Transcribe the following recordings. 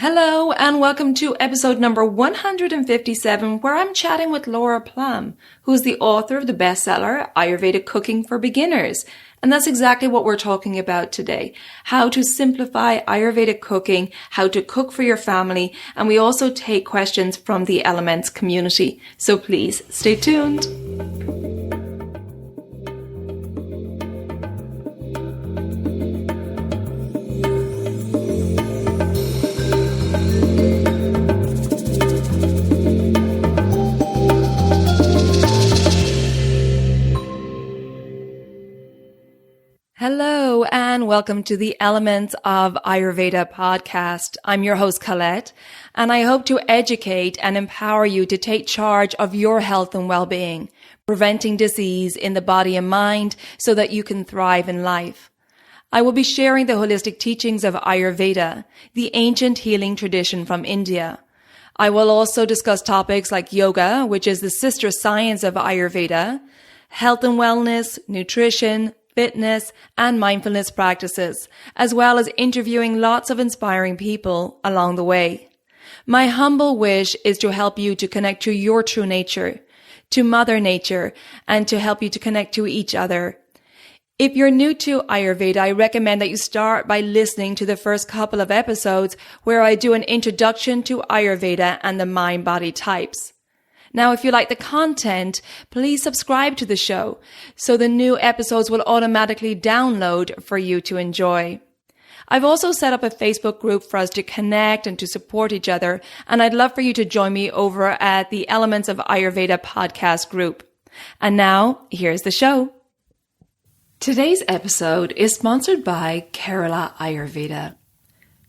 Hello and welcome to episode number 157, where I'm chatting with Laura Plumb, who is the author of the bestseller Ayurveda Cooking for Beginners. And that's exactly what we're talking about today. How to simplify Ayurvedic cooking, how to cook for your family, and we also take questions from the Elements community. So please stay tuned. Hello and welcome to the Elements of Ayurveda podcast. I'm your host Colette, and I hope to educate and empower you to take charge of your health and well-being, preventing disease in the body and mind so that you can thrive in life. I will be sharing the holistic teachings of Ayurveda, the ancient healing tradition from India. I will also discuss topics like yoga, which is the sister science of Ayurveda, health and wellness, nutrition, fitness, and mindfulness practices, as well as interviewing lots of inspiring people along the way. My humble wish is to help you to connect to your true nature, to Mother Nature, and to help you to connect to each other. If you're new to Ayurveda, I recommend that you start by listening to the first couple of episodes where I do an introduction to Ayurveda and the mind-body types. Now, if you like the content, please subscribe to the show so the new episodes will automatically download for you to enjoy. I've also set up a Facebook group for us to connect and to support each other, and I'd love for you to join me over at the Elements of Ayurveda podcast group. And now, here's the show. Today's episode is sponsored by Kerala Ayurveda.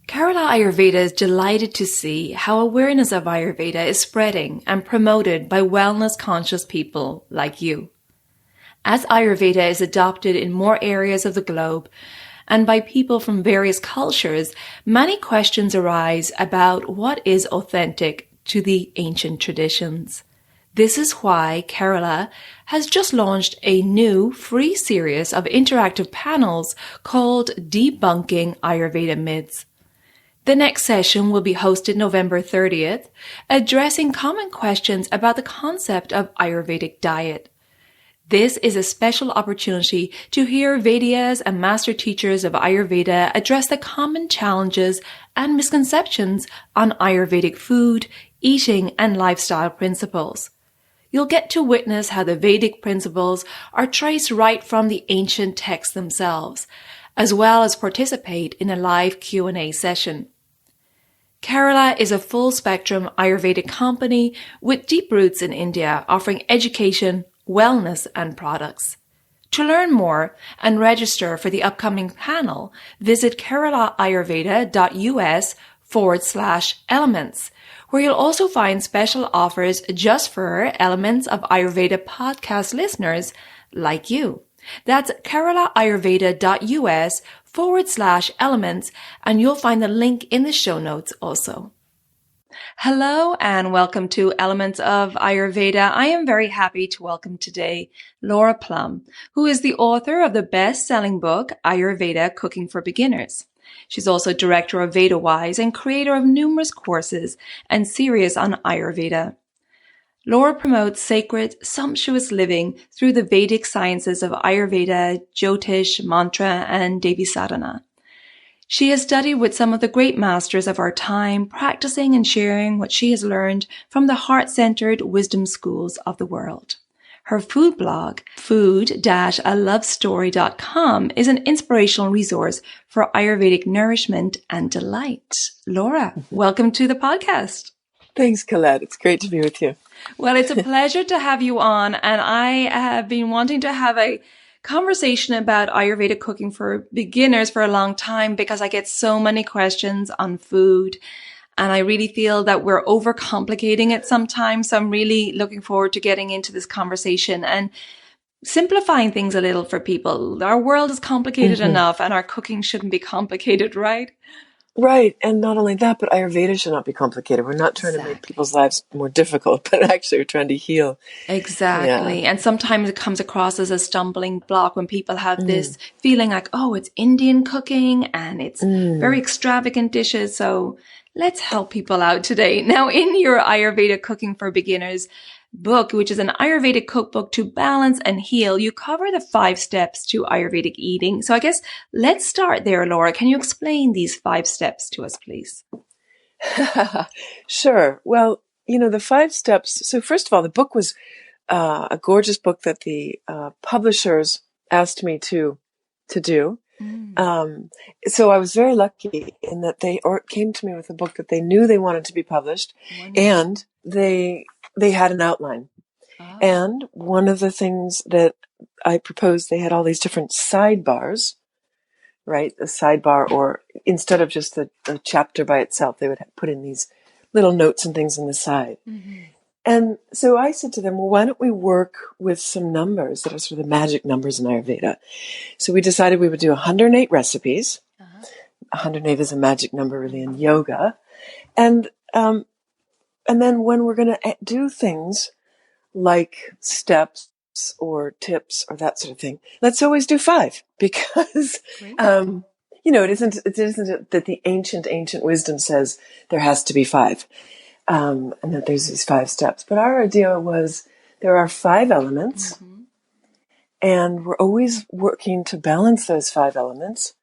Kerala Ayurveda is delighted to see how awareness of Ayurveda is spreading and promoted by wellness-conscious people like you. As Ayurveda is adopted in more areas of the globe and by people from various cultures, many questions arise about what is authentic to the ancient traditions. This is why Kerala has just launched a new free series of interactive panels called Debunking Ayurveda Myths. The next session will be hosted November 30th, addressing common questions about the concept of Ayurvedic diet. This is a special opportunity to hear Vaidyas and master teachers of Ayurveda address the common challenges and misconceptions on Ayurvedic food, eating, and lifestyle principles. You'll get to witness how the Vedic principles are traced right from the ancient texts themselves, as well as participate in a live Q&A session. Kerala is a full-spectrum Ayurvedic company with deep roots in India, offering education, wellness, and products. To learn more and register for the upcoming panel, visit keralaayurveda.us/elements, where you'll also find special offers just for Elements of Ayurveda podcast listeners like you. That's keralaayurveda.us/elements, and you'll find the link in the show notes also. Hello and welcome to Elements of Ayurveda. I am very happy to welcome today Laura Plumb, who is the author of the best-selling book Ayurveda Cooking for Beginners. She's also director of VedaWise and creator of numerous courses and series on Ayurveda. Laura promotes sacred, sumptuous living through the Vedic sciences of Ayurveda, Jyotish, Mantra, and Devi Sadhana. She has studied with some of the great masters of our time, practicing and sharing what she has learned from the heart-centered wisdom schools of the world. Her food blog, food-alovestory.com, is an inspirational resource for Ayurvedic nourishment and delight. Laura, welcome to the podcast. Thanks, Colette. It's great to be with you. Well, it's a pleasure to have you on, and I have been wanting to have a conversation about Ayurveda cooking for beginners for a long time because I get so many questions on food, and I really feel that we're overcomplicating it sometimes. So I'm really looking forward to getting into this conversation and simplifying things a little for people. Our world is complicated enough, and our cooking shouldn't be complicated, right? Right. And not only that, but Ayurveda should not be complicated. We're not trying to make people's lives more difficult, but actually we're trying to heal. Exactly. Yeah. And sometimes it comes across as a stumbling block when people have this feeling like, oh, it's Indian cooking and it's very extravagant dishes. So let's help people out today. Now, in your Ayurveda Cooking for Beginners book, which is an Ayurvedic cookbook to balance and heal, you cover the 5 steps to Ayurvedic eating. So I guess let's start there, Laura. Can you explain these 5 steps to us, please? Sure. Well, the 5 steps. So first of all, the book was a gorgeous book that the publishers asked me to do. So I was very lucky in that they came to me with a book that they knew they wanted to be published. Wonderful. And they had an outline. Oh. And one of the things that I proposed, they had all these different sidebars, right? A sidebar, or instead of just a chapter by itself, they would put in these little notes and things on the side. Mm-hmm. And so I said to them, well, why don't we work with some numbers that are sort of the magic numbers in Ayurveda? So we decided we would do 108 recipes. Uh-huh. 108 is a magic number really in yoga. And then when we're going to do things like steps or tips or that sort of thing, let's always do 5 because, it isn't that the ancient wisdom says there has to be 5. And that there's these 5 steps. But our idea was there are 5 elements, mm-hmm. and we're always working to balance those 5 elements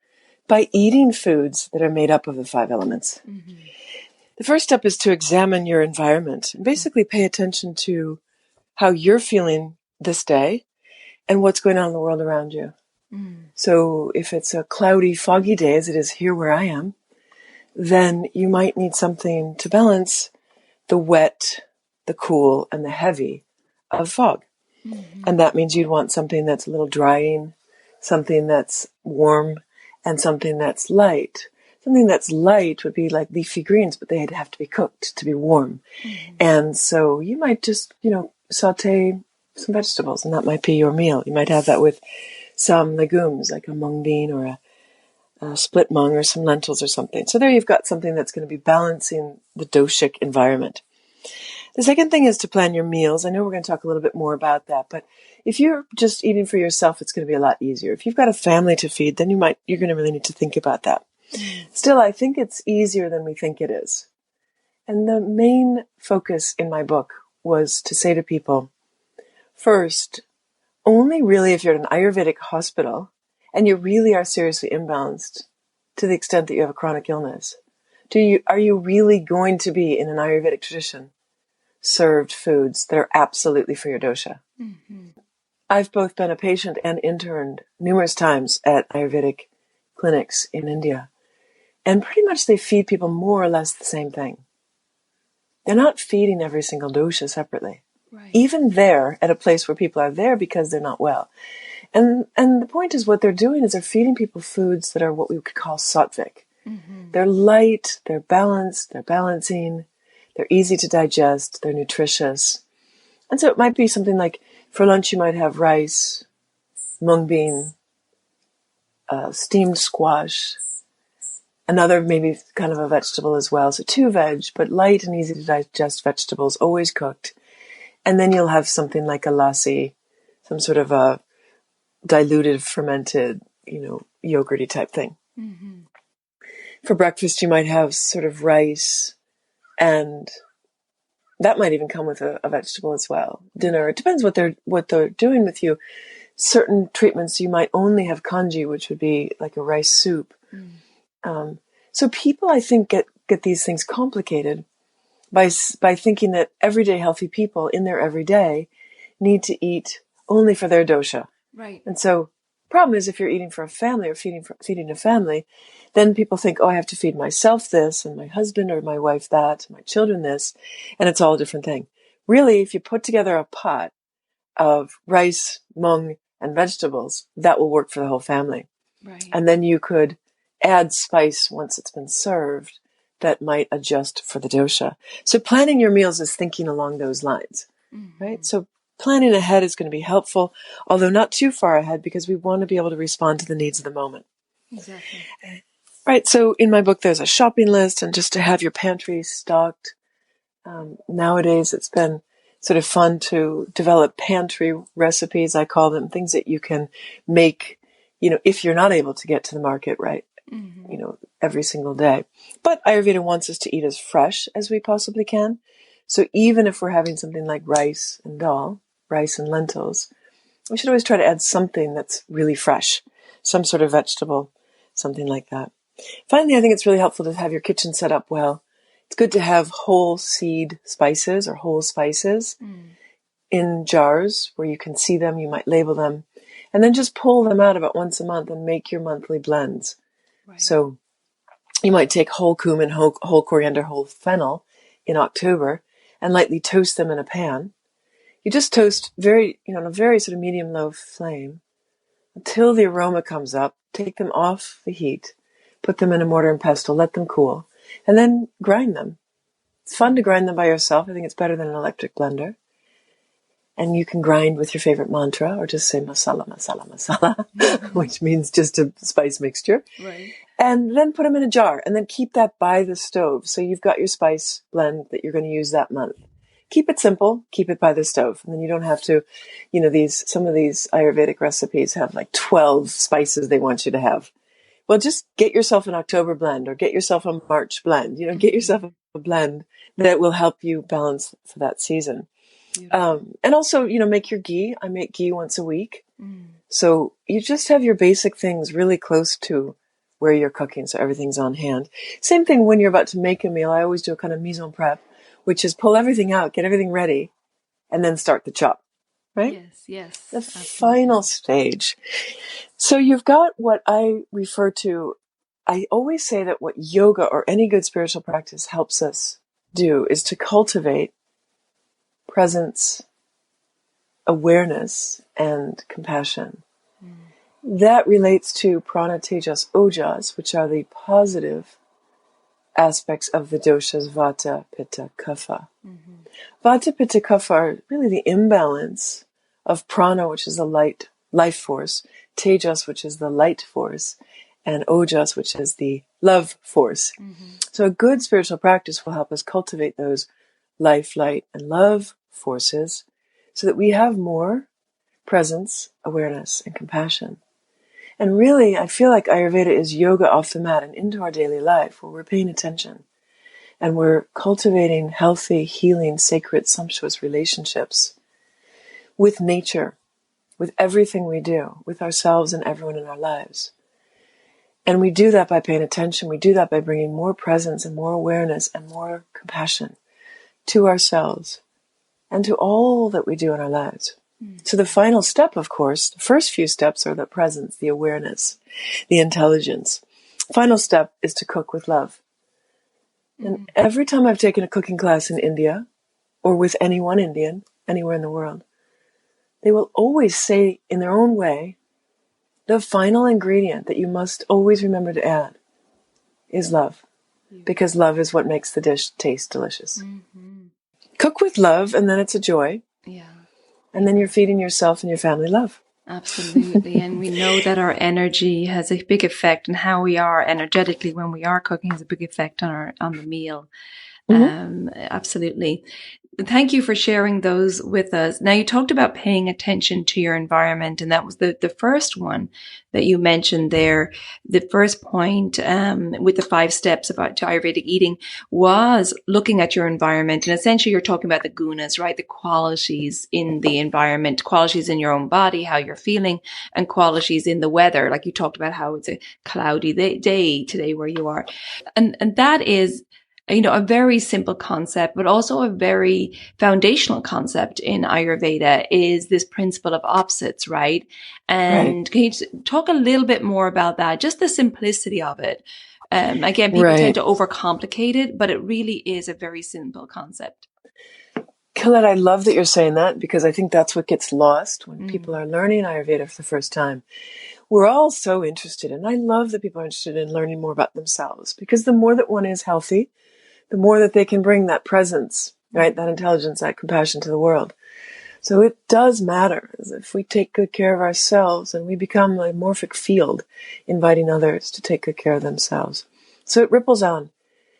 by eating foods that are made up of the 5 elements. Mm-hmm. The first step is to examine your environment and basically pay attention to how you're feeling this day and what's going on in the world around you. Mm. So if it's a cloudy, foggy day, as it is here where I am, then you might need something to balance the wet, the cool, and the heavy of fog. Mm-hmm. And that means you'd want something that's a little drying, something that's warm, and something that's light. Something that's light would be like leafy greens, but they'd have to be cooked to be warm. Mm-hmm. And so you might just, saute some vegetables, and that might be your meal. You might have that with some legumes, like a mung bean or a split mung or some lentils or something. So there you've got something that's going to be balancing the doshic environment. The second thing is to plan your meals. I know we're going to talk a little bit more about that, but if you're just eating for yourself, it's going to be a lot easier. If you've got a family to feed, then you're going to really need to think about that. Still, I think it's easier than we think it is. And the main focus in my book was to say to people, first, only really if you're at an Ayurvedic hospital and you really are seriously imbalanced to the extent that you have a chronic illness, are you really going to be in an Ayurvedic tradition served foods that are absolutely for your dosha? Mm-hmm. I've both been a patient and interned numerous times at Ayurvedic clinics in India, and pretty much they feed people more or less the same thing. They're not feeding every single dosha separately. Right. Even there, at a place where people are there because they're not well. And the point is what they're doing is they're feeding people foods that are what we could call sattvic. Mm-hmm. They're light, they're balanced, they're balancing, they're easy to digest, they're nutritious. And so it might be something like, for lunch you might have rice, mung bean, steamed squash, another maybe kind of a vegetable as well. So 2 veg, but light and easy to digest vegetables, always cooked. And then you'll have something like a lassi, some sort of a diluted, fermented, yogurty type thing. Mm-hmm. For breakfast, you might have sort of rice, and that might even come with a vegetable as well. Dinner, it depends what they're doing with you. Certain treatments, you might only have kanji, which would be like a rice soup. Mm. So people, I think, get these things complicated by thinking that everyday healthy people in their everyday need to eat only for their dosha. Right. And so the problem is if you're eating for a family or feeding a family, then people think, I have to feed myself this and my husband or my wife that, my children this, and it's all a different thing. Really, if you put together a pot of rice, mung, and vegetables, that will work for the whole family. Right. And then you could add spice once it's been served that might adjust for the dosha. So planning your meals is thinking along those lines, mm-hmm. right? So planning ahead is going to be helpful, although not too far ahead because we want to be able to respond to the needs of the moment. Exactly. Right. So in my book, there's a shopping list and just to have your pantry stocked. Nowadays, it's been sort of fun to develop pantry recipes. I call them things that you can make, if you're not able to get to the market right every single day. But Ayurveda wants us to eat as fresh as we possibly can. So even if we're having something like rice and dal, rice and lentils, we should always try to add something that's really fresh, some sort of vegetable, something like that. Finally, I think it's really helpful to have your kitchen set up well. It's good to have whole seed spices or whole spices in jars where you can see them, you might label them, and then just pull them out about once a month and make your monthly blends. Right. So you might take whole cumin, whole coriander, whole fennel in October and lightly toast them in a pan. You just toast on a very sort of medium-low flame until the aroma comes up. Take them off the heat, put them in a mortar and pestle, let them cool, and then grind them. It's fun to grind them by yourself. I think it's better than an electric blender. And you can grind with your favorite mantra or just say masala, masala, masala, which means just a spice mixture. Right. And then put them in a jar and then keep that by the stove. So you've got your spice blend that you're going to use that month. Keep it simple, keep it by the stove. And then you don't have to, some of these Ayurvedic recipes have like 12 spices they want you to have. Well, just get yourself an October blend or get yourself a March blend. Get yourself a blend that will help you balance for that season. And also, make your ghee. I make ghee once a week. So you just have your basic things really close to where you're cooking. So everything's on hand. Same thing when you're about to make a meal. I always do a kind of mise en prep, which is pull everything out, get everything ready, and then start the chop. Right? Yes. The final stage. So you've got what I refer to, I always say that what yoga or any good spiritual practice helps us do is to cultivate presence, awareness, and compassion. That relates to prana, tejas, ojas, which are the positive aspects of the doshas vata, pitta, kapha. Vata, pitta, kapha are really the imbalance of prana, which is the life force, tejas, which is the light force, and ojas, which is the love force. So a good spiritual practice will help us cultivate those life, light, and love forces so that we have more presence, awareness, and compassion. And really, I feel like Ayurveda is yoga off the mat and into our daily life where we're paying attention and we're cultivating healthy, healing, sacred, sumptuous relationships with nature, with everything we do, with ourselves and everyone in our lives. And we do that by paying attention. We do that by bringing more presence and more awareness and more compassion to ourselves and to all that we do in our lives. So the final step, of course, the first few steps are the presence, the awareness, the intelligence. Final step is to cook with love. And every time I've taken a cooking class in India or with any one Indian, anywhere in the world, they will always say in their own way, the final ingredient that you must always remember to add is love. Because love is what makes the dish taste delicious. Cook with love, and then it's a joy. Yeah. And then you're feeding yourself and your family love. Absolutely. And we know that our energy has a big effect, and how we are energetically when we are cooking has a big effect on the meal. Absolutely. Thank you for sharing those with us. Now, you talked about paying attention to your environment, and that was the first one that you mentioned there. The first point with the 5 steps to Ayurvedic eating was looking at your environment. And essentially, you're talking about the gunas, right? The qualities in the environment, qualities in your own body, how you're feeling, and qualities in the weather. Like you talked about how it's a cloudy day today where you are. And that is, a very simple concept, but also a very foundational concept in Ayurveda is this principle of opposites, right? And Can you talk a little bit more about that? Just the simplicity of it. Again, people tend to overcomplicate it, but it really is a very simple concept. Colette, I love that you're saying that, because I think that's what gets lost when people are learning Ayurveda for the first time. We're all so interested, and I love that people are interested in learning more about themselves, because the more that one is healthy, the more that they can bring that presence, right? That intelligence, that compassion to the world. So it does matter if we take good care of ourselves, and we become a morphic field, inviting others to take good care of themselves. So it ripples on.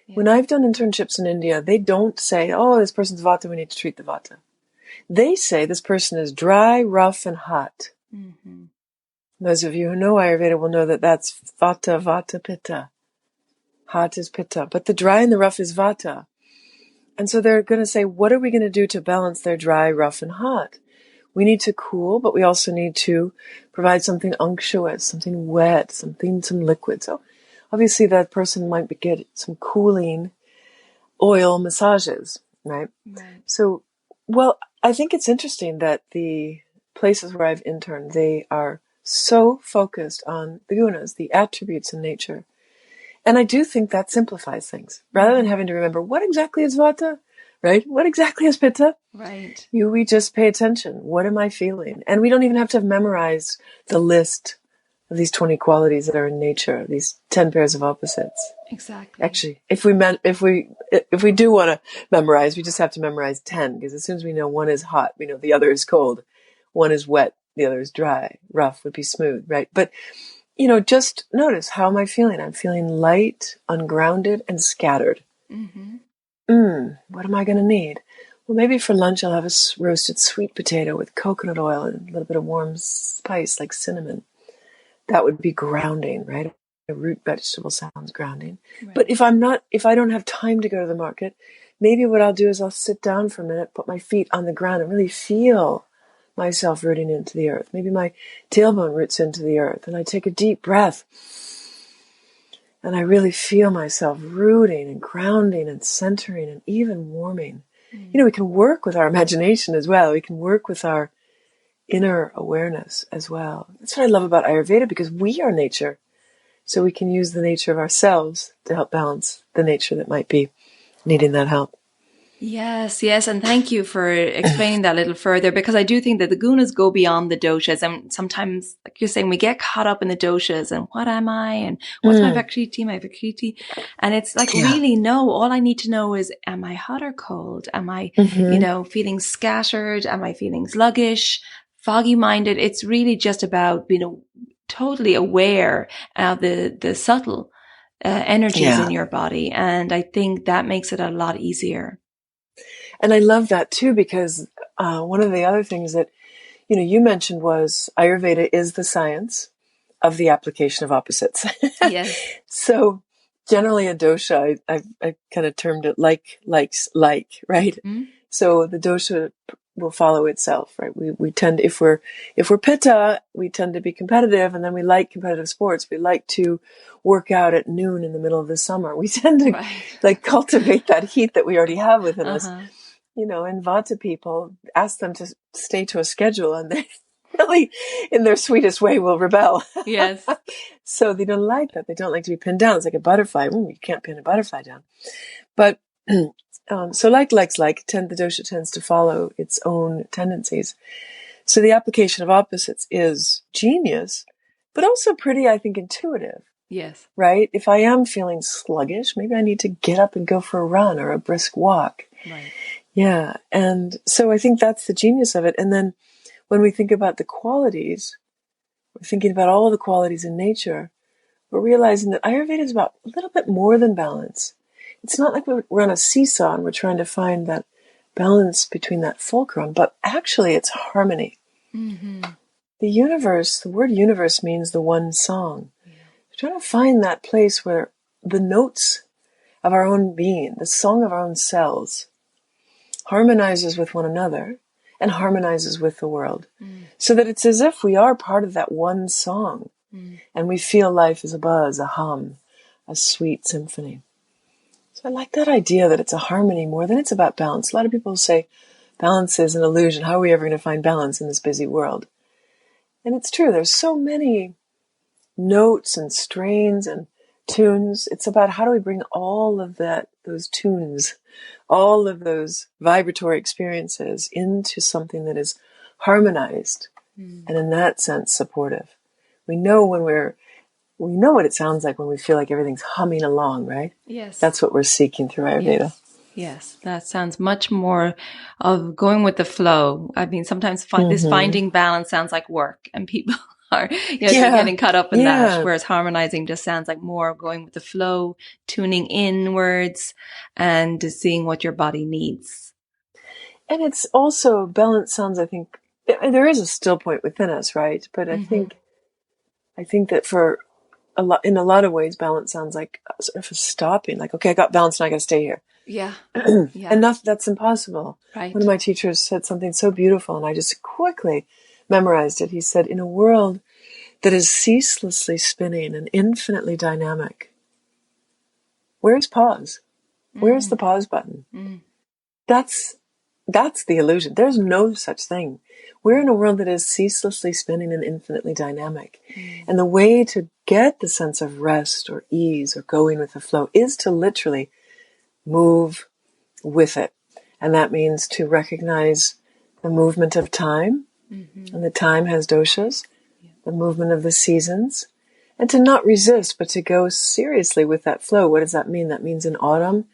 Yeah. When I've done internships in India, they don't say, oh, this person's vata, we need to treat the vata. They say this person is dry, rough, and hot. Those of you who know Ayurveda will know that that's vata, vata, pitta. Hot is pitta, but the dry and the rough is vata. And so they're going to say, what are we going to do to balance their dry, rough, and hot? We need to cool, but we also need to provide something unctuous, something wet, some liquid. So obviously that person might get some cooling oil massages, right? Right. So, well, I think it's interesting that the places where I've interned, they are so focused on the gunas, the attributes in nature. And I do think that simplifies things. Rather than having to remember what exactly is vata, right? What exactly is pitta? Right. We just pay attention. What am I feeling? And we don't even have to have memorized the list of these 20 qualities that are in nature, these 10 pairs of opposites. Exactly. Actually, if we do want to memorize, we just have to memorize 10, because as soon as we know one is hot, we know the other is cold. One is wet, the other is dry. Rough would be smooth, right? But just notice, how am I feeling? I'm feeling light, ungrounded, and scattered. What am I going to need? Well, maybe for lunch I'll have a roasted sweet potato with coconut oil and a little bit of warm spice like cinnamon. That would be grounding, right? A root vegetable sounds grounding. Right. But if I don't have time to go to the market, maybe what I'll do is I'll sit down for a minute, put my feet on the ground, and really feel myself rooting into the earth. Maybe my tailbone roots into the earth, and I take a deep breath, and I really feel myself rooting and grounding and centering and even warming. We can work with our imagination as well. We can work with our inner awareness as well. That's what I love about Ayurveda, because we are nature. So we can use the nature of ourselves to help balance the nature that might be needing that help. Yes. And thank you for explaining that a little further, because I do think that the gunas go beyond the doshas. And sometimes, like you're saying, we get caught up in the doshas and what am I? And what's my Vakriti? And it's like, really, no, all I need to know is, am I hot or cold? Am I, feeling scattered? Am I feeling sluggish, foggy minded? It's really just about, totally aware of the subtle energies in your body. And I think that makes it a lot easier. And I love that too, because one of the other things that, you mentioned was Ayurveda is the science of the application of opposites. Yes. So generally a dosha, I kind of termed it like, right? Mm-hmm. So the dosha will follow itself, right? We tend, if we're pitta, we tend to be competitive, and then we like competitive sports. We like to work out at noon in the middle of the summer. We tend to cultivate that heat that we already have within us. And vata people, ask them to stay to a schedule, and they really, in their sweetest way, will rebel. Yes. So they don't like that. They don't like to be pinned down. It's like a butterfly. You can't pin a butterfly down. But so the dosha tends to follow its own tendencies. So the application of opposites is genius, but also pretty, I think, intuitive. Yes. Right? If I am feeling sluggish, maybe I need to get up and go for a run or a brisk walk. Right. Yeah. And so I think that's the genius of it. And then when we think about the qualities, we're thinking about all the qualities in nature, we're realizing that Ayurveda is about a little bit more than balance. It's not like we're on a seesaw and we're trying to find that balance between that fulcrum, but actually it's harmony. Mm-hmm. The word universe means the one song. Yeah. We're trying to find that place where the notes of our own being, the song of our own cells, harmonizes with one another and harmonizes with the world. So that it's as if we are part of that one song, and we feel life is a buzz, a hum, a sweet symphony. So I like that idea that it's a harmony more than it's about balance. A lot of people say balance is an illusion. How are we ever going to find balance in this busy world? And it's true. There's so many notes and strains and tunes. It's about how do we bring all of those tunes, all of those vibratory experiences into something that is harmonized and in that sense supportive. We know what it sounds like when we feel like everything's humming along, right? Yes. That's what we're seeking through Ayurveda. Yes. That sounds much more of going with the flow. I mean, sometimes this finding balance sounds like work, and people are getting caught up in that, whereas harmonizing just sounds like more going with the flow, tuning inwards and seeing what your body needs. And it's also, balance sounds, I think, there is a still point within us, right? But I think I think that in a lot of ways, balance sounds like sort of a stopping, like, okay, I got balance, now I got to stay here. Yeah. Yeah. And that's impossible. Right. One of my teachers said something so beautiful, and I just quickly memorized it. He said, in a world that is ceaselessly spinning and infinitely dynamic, where's pause? Where's the pause button? That's the illusion. There's no such thing. We're in a world that is ceaselessly spinning and infinitely dynamic. And the way to get the sense of rest or ease or going with the flow is to literally move with it. And that means to recognize the movement of time. And the time has doshas, the movement of the seasons. And to not resist, but to go seriously with that flow. What does that mean? That means in autumn,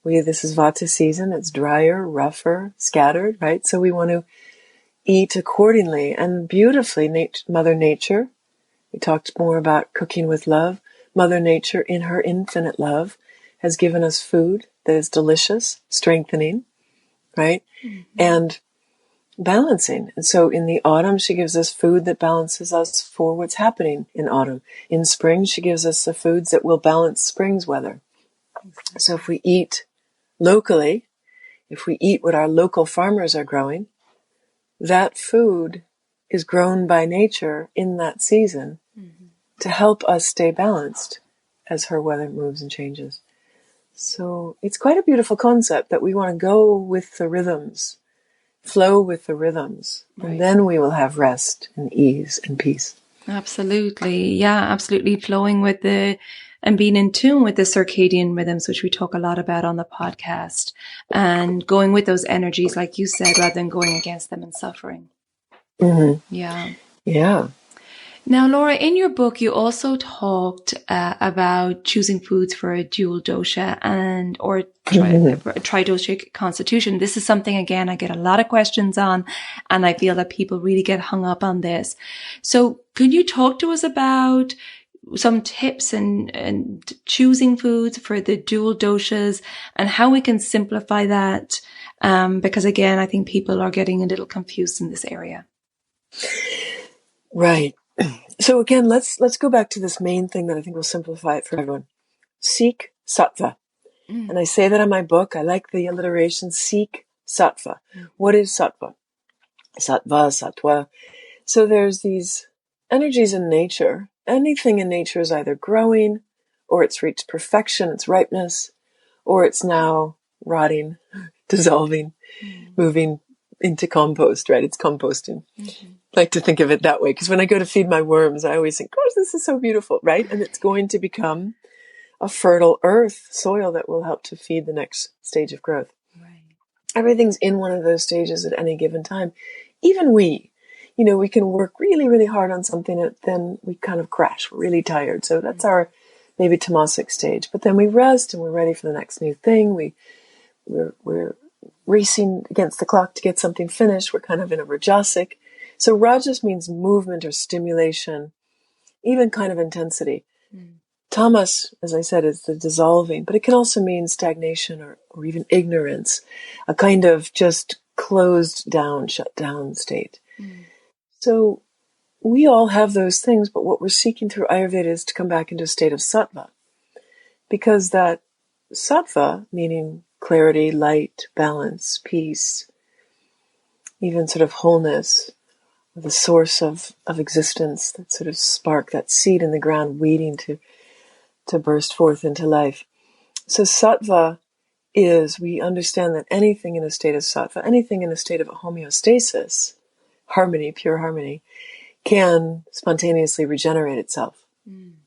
this is Vata season. It's drier, rougher, scattered, right? So we want to eat accordingly and beautifully. Mother Nature, we talked more about cooking with love. Mother Nature, in her infinite love, has given us food that is delicious, strengthening, right? And balancing. And so in the autumn, she gives us food that balances us for what's happening in autumn. In spring, she gives us the foods that will balance spring's weather. So if we eat locally, if we eat what our local farmers are growing, that food is grown by nature in that season to help us stay balanced as her weather moves and changes. So it's quite a beautiful concept that we want to go with the rhythms, flow with the rhythms, and then we will have rest and ease and peace. Absolutely. Yeah, absolutely. Flowing with and being in tune with the circadian rhythms, which we talk a lot about on the podcast, and going with those energies, like you said, rather than going against them and suffering. Yeah. Yeah. Now, Laura, in your book, you also talked about choosing foods for a dual dosha or tridoshic constitution. This is something, again, I get a lot of questions on, and I feel that people really get hung up on this. So could you talk to us about some tips and choosing foods for the dual doshas and how we can simplify that? Because, again, I think people are getting a little confused in this area. Right. So again, let's go back to this main thing that I think will simplify it for everyone. Seek sattva. And I say that in my book. I like the alliteration, seek sattva. What is sattva? Sattva, sattva. So there's these energies in nature. Anything in nature is either growing, or it's reached perfection, its ripeness, or it's now rotting, dissolving, moving into compost, right? It's composting. I like to think of it that way, because when I go to feed my worms, I always think, gosh, this is so beautiful, right? And it's going to become a fertile earth, soil that will help to feed the next stage of growth. Right. Everything's in one of those stages at any given time. Even we can work really, really hard on something and then we kind of crash. We're really tired. So that's our maybe tamasic stage. But then we rest and we're ready for the next new thing. We're racing against the clock to get something finished. We're kind of in a rajasic. So rajas means movement or stimulation, even kind of intensity. Tamas, as I said, is the dissolving, but it can also mean stagnation or even ignorance, a kind of just closed down, shut down state. So we all have those things, but what we're seeking through Ayurveda is to come back into a state of sattva. Because that sattva, meaning clarity, light, balance, peace, even sort of wholeness, the source of existence, that sort of spark, that seed in the ground waiting to burst forth into life. So sattva is, we understand that anything in a state of sattva, anything in a state of homeostasis, harmony, pure harmony, can spontaneously regenerate itself. And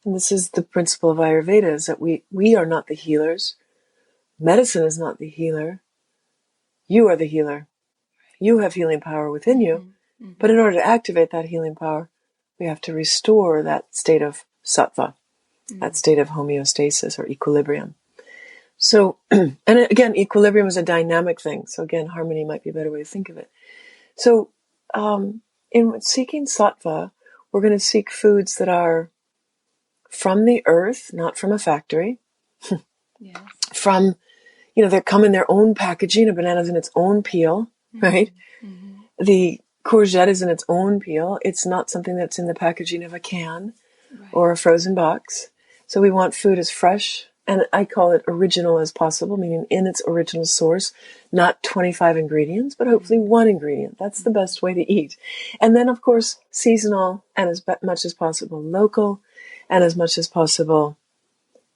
this is the principle of Ayurveda, is that we are not the healers. Medicine is not the healer. You are the healer. You have healing power within you. But in order to activate that healing power, we have to restore that state of sattva, that state of homeostasis or equilibrium. So, and again, equilibrium is a dynamic thing. So again, harmony might be a better way to think of it. So, in seeking sattva, we're going to seek foods that are from the earth, not from a factory. From, they come in their own packaging. A banana's in its own peel, right? The Courgette is in its own peel. It's not something that's in the packaging of a can or a frozen box. So we want food as fresh, and I call it original as possible, meaning in its original source, not 25 ingredients, but hopefully one ingredient. That's the best way to eat. And then, of course, seasonal, and as much as possible local, and as much as possible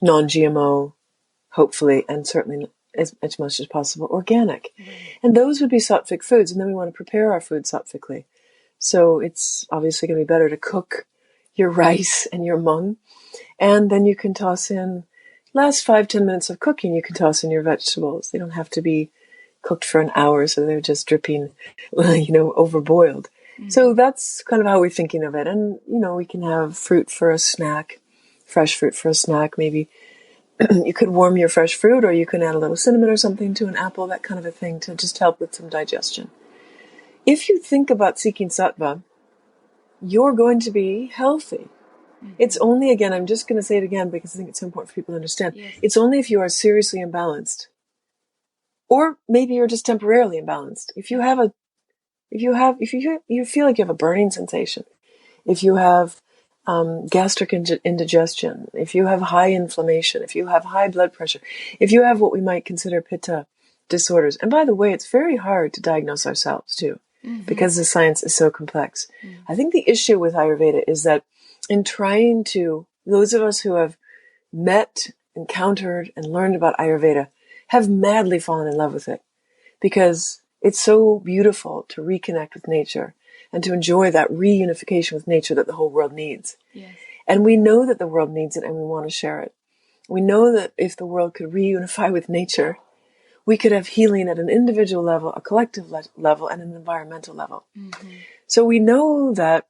non-GMO, hopefully, and certainly as much as possible organic. And those would be sattvic foods. And then we want to prepare our food sattvically. So it's obviously going to be better to cook your rice and your mung. And then you can toss in, last 5-10 minutes of cooking, you can toss in your vegetables. They don't have to be cooked for an hour, so they're just dripping, overboiled. So that's kind of how we're thinking of it. And, we can have fruit for a snack, fresh fruit for a snack. Maybe you could warm your fresh fruit, or you can add a little cinnamon or something to an apple, that kind of a thing, to just help with some digestion. If you think about seeking sattva, you're going to be healthy. It's only, again, I'm just going to say it again because I think it's so important for people to understand. Yes. It's only if you are seriously imbalanced, or maybe you're just temporarily imbalanced. If you feel like you have a burning sensation, if you have gastric indigestion, if you have high inflammation, if you have high blood pressure, if you have what we might consider pitta disorders. And by the way, it's very hard to diagnose ourselves too, because the science is so complex. I think the issue with Ayurveda is that in trying to, those of us who have met, encountered, and learned about Ayurveda have madly fallen in love with it, because it's so beautiful to reconnect with nature and to enjoy that reunification with nature that the whole world needs. Yes. And we know that the world needs it, and we want to share it. We know that if the world could reunify with nature, we could have healing at an individual level, a collective level, and an environmental level. So we know that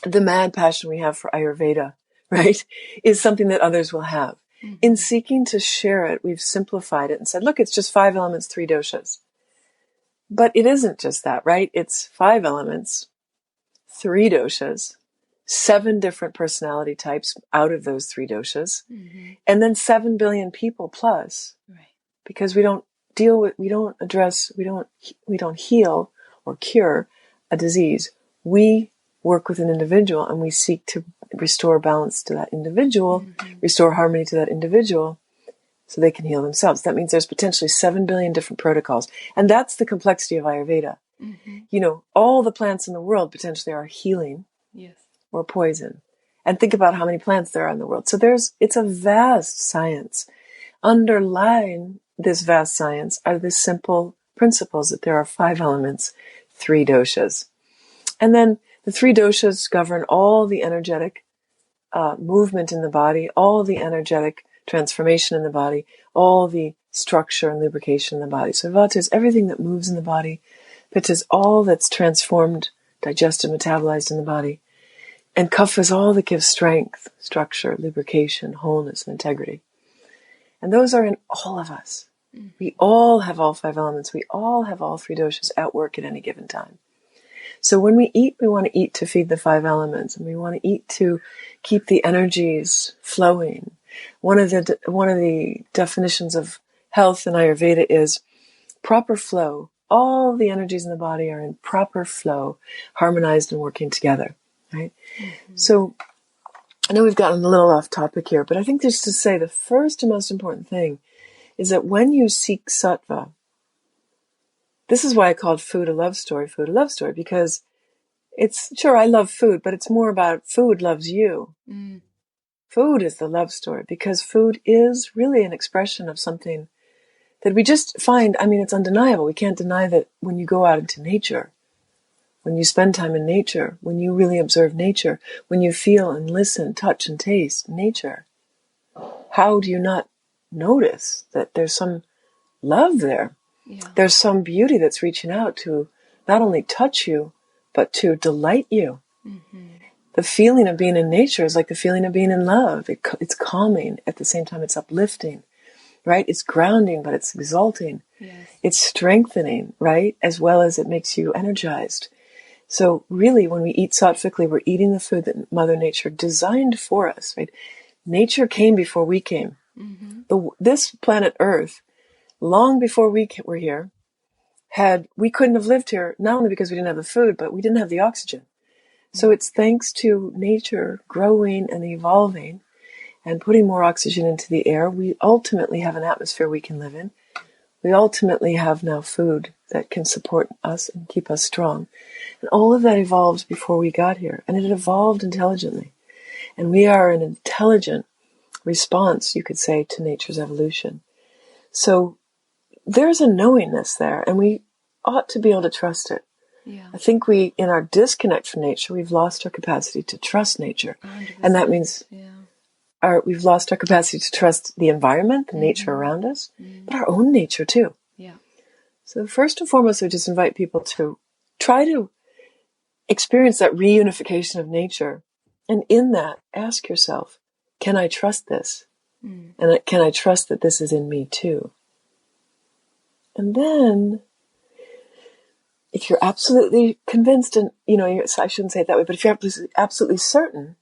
the mad passion we have for Ayurveda, right, is something that others will have. In seeking to share it, we've simplified it and said, look, it's just 5 elements, 3 doshas. But it isn't just that, right? It's 5 elements, 3 doshas, 7 different personality types out of those 3 doshas, and then 7 billion people plus, because we don't heal or cure a disease. We work with an individual, and we seek to restore balance to that individual, restore harmony to that individual, so they can heal themselves. That means there's potentially 7 billion different protocols. And that's the complexity of Ayurveda. All the plants in the world potentially are healing or poison. And think about how many plants there are in the world. So it's a vast science. Underlying this vast science are the simple principles that there are 5 elements, 3 doshas. And then the 3 doshas govern all the energetic movement in the body, all the energetic transformation in the body, all the structure and lubrication in the body. So Vata is everything that moves in the body. Pitta is all that's transformed, digested, metabolized in the body. And Kapha is all that gives strength, structure, lubrication, wholeness, and integrity. And those are in all of us. We all have all 5 elements. We all have all 3 doshas at work at any given time. So when we eat, we want to eat to feed the 5 elements, and we want to eat to keep the energies flowing. One of the definitions of health in Ayurveda is proper flow. All the energies in the body are in proper flow, harmonized and working together, right? So I know we've gotten a little off topic here, but I think just to say the first and most important thing is that when you seek sattva, this is why I called food a love story, because it's, sure, I love food, but it's more about food loves you. Food is the love story, because food is really an expression of something that we just find, it's undeniable. We can't deny that when you go out into nature, when you spend time in nature, when you really observe nature, when you feel and listen, touch and taste nature, how do you not notice that there's some love there? There's some beauty that's reaching out to not only touch you, but to delight you. The feeling of being in nature is like the feeling of being in love. It's calming. At the same time, it's uplifting, right? It's grounding, but it's exalting. It's strengthening, right? As well as it makes you energized. So really, when we eat sattvically, we're eating the food that Mother Nature designed for us, right? Nature came before we came. This planet Earth, long before we were here, we couldn't have lived here, not only because we didn't have the food, but we didn't have the oxygen. So it's thanks to nature growing and evolving and putting more oxygen into the air, we ultimately have an atmosphere we can live in. We ultimately have now food that can support us and keep us strong. And all of that evolved before we got here. And it evolved intelligently. And we are an intelligent response, you could say, to nature's evolution. So there's a knowingness there, and we ought to be able to trust it. Yeah. I think in our disconnect from nature, we've lost our capacity to trust nature. 100%. And that means we've lost our capacity to trust the environment, the nature around us, but our own nature too. Yeah. So first and foremost, I just invite people to try to experience that reunification of nature. And in that, ask yourself, can I trust this? And can I trust that this is in me too? And then, if you're absolutely convinced, and I shouldn't say it that way, but if you're absolutely certain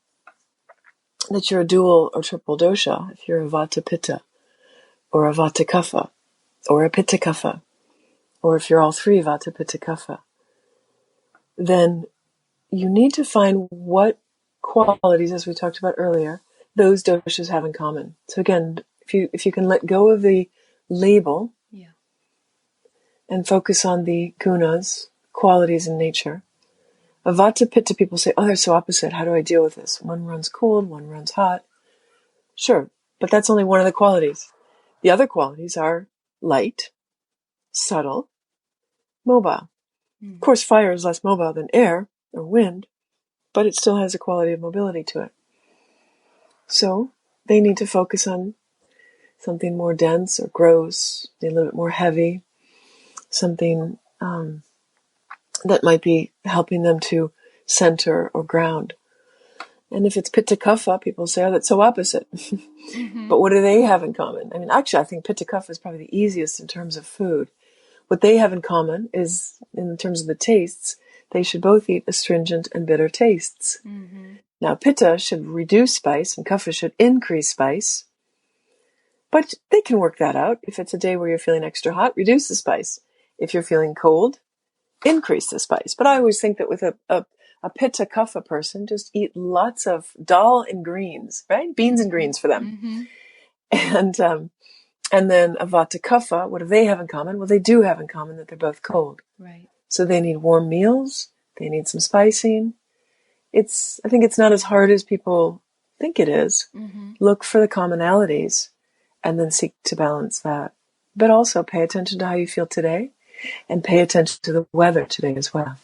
that you're a dual or triple dosha, if you're a vata pitta, or a vata kapha, or a pitta kapha, or if you're all three vata pitta kapha, then you need to find what qualities, as we talked about earlier, those doshas have in common. So again, if you can let go of the label and focus on the gunas, qualities in nature. A vata pitta, people say, oh, they're so opposite. How do I deal with this? One runs cold, one runs hot. Sure, but that's only one of the qualities. The other qualities are light, subtle, mobile. Of course, fire is less mobile than air or wind, but it still has a quality of mobility to it. So they need to focus on something more dense or gross, a little bit more heavy, something that might be helping them to center or ground. And if it's pitta kapha, people say, oh, that's so opposite. But what do they have in common? I mean, actually, I think pitta kapha is probably the easiest in terms of food. What they have in common is, in terms of the tastes, they should both eat astringent and bitter tastes. Now, pitta should reduce spice and kapha should increase spice. But they can work that out. If it's a day where you're feeling extra hot, reduce the spice. If you're feeling cold, increase the spice. But I always think that with a pitta kapha person, just eat lots of dal and greens, right? Beans and greens for them. And then a vata kapha, what do they have in common? Well, they do have in common that they're both cold. Right. So they need warm meals. They need some spicing. I think it's not as hard as people think it is. Look for the commonalities and then seek to balance that. But also pay attention to how you feel today and pay attention to the weather today as well.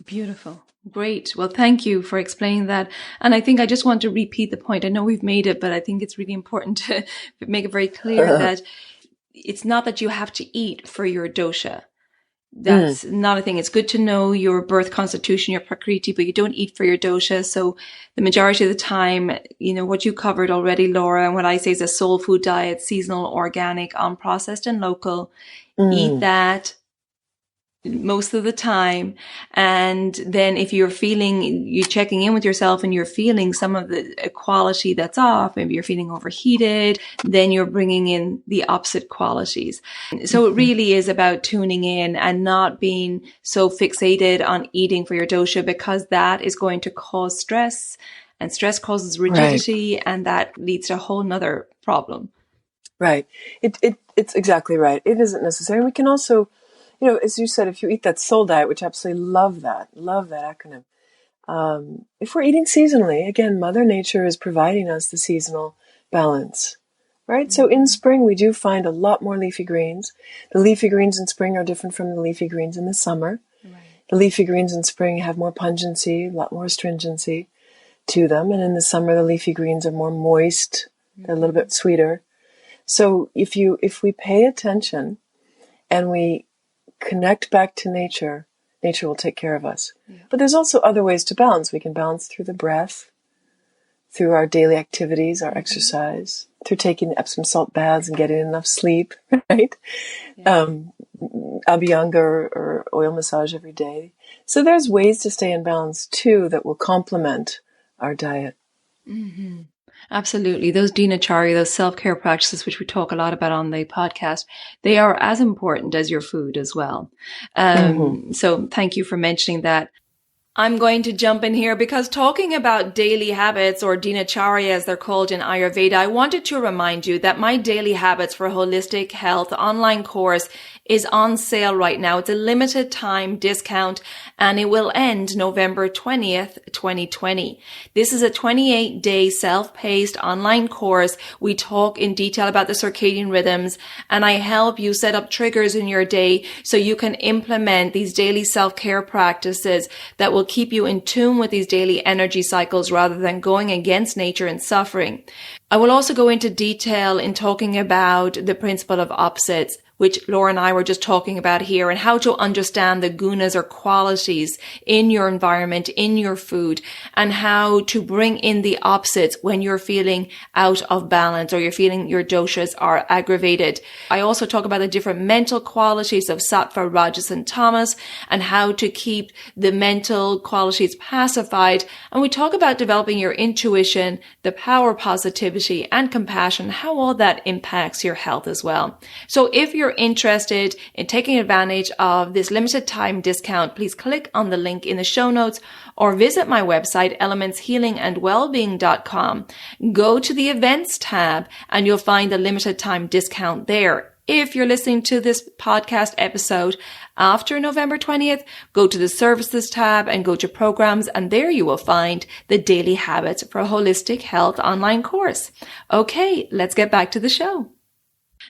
Beautiful. Great. Well, thank you for explaining that. And I think I just want to repeat the point. I know we've made it, but I think it's really important to make it very clear that it's not that you have to eat for your dosha. That's not a thing. It's good to know your birth constitution, your prakriti, but you don't eat for your dosha. So the majority of the time, what you covered already, Laura, and what I say is a soul food diet, seasonal, organic, unprocessed and local. Eat that most of the time. And then if you're checking in with yourself and you're feeling some of the quality that's off, maybe you're feeling overheated, then you're bringing in the opposite qualities. So it really is about tuning in and not being so fixated on eating for your dosha, because that is going to cause stress, and stress causes rigidity, and that leads to a whole nother problem. Right. It's exactly right. It isn't necessary. We can also, as you said, if you eat that soul diet, which I absolutely love that acronym. If we're eating seasonally, again, Mother Nature is providing us the seasonal balance, right? So in spring, we do find a lot more leafy greens. The leafy greens in spring are different from the leafy greens in the summer. Right. The leafy greens in spring have more pungency, a lot more astringency to them. And in the summer, the leafy greens are more moist. They're a little bit sweeter. So if we pay attention and we connect back to nature, nature will take care of us. Yeah. But there's also other ways to balance. We can balance through the breath, through our daily activities, our exercise, through taking Epsom salt baths and getting enough sleep, right? Yeah. Abhyanga or oil massage every day. So there's ways to stay in balance too that will complement our diet. Absolutely. Those dinacharya, those self-care practices, which we talk a lot about on the podcast, they are as important as your food as well. So thank you for mentioning that. I'm going to jump in here because talking about daily habits, or dinacharya as they're called in Ayurveda, I wanted to remind you that my Daily Habits for Holistic Health online course is on sale right now. It's a limited time discount and it will end November 20th, 2020. This is a 28-day self-paced online course. We talk in detail about the circadian rhythms and I help you set up triggers in your day so you can implement these daily self-care practices that will keep you in tune with these daily energy cycles rather than going against nature and suffering. I will also go into detail in talking about the principle of opposites, which Laura and I were just talking about here, and how to understand the gunas or qualities in your environment, in your food, and how to bring in the opposites when you're feeling out of balance or you're feeling your doshas are aggravated. I also talk about the different mental qualities of sattva, rajas, and tamas, and how to keep the mental qualities pacified. And we talk about developing your intuition, the power, positivity, and compassion, how all that impacts your health as well. So if you're interested in taking advantage of this limited time discount, please click on the link in the show notes or visit my website, elementshealingandwellbeing.com. Go to the events tab and you'll find the limited time discount there. If you're listening to this podcast episode after November 20th, go to the services tab and go to programs, and there you will find the Daily Habits for Holistic Health online course. Okay, let's get back to the show.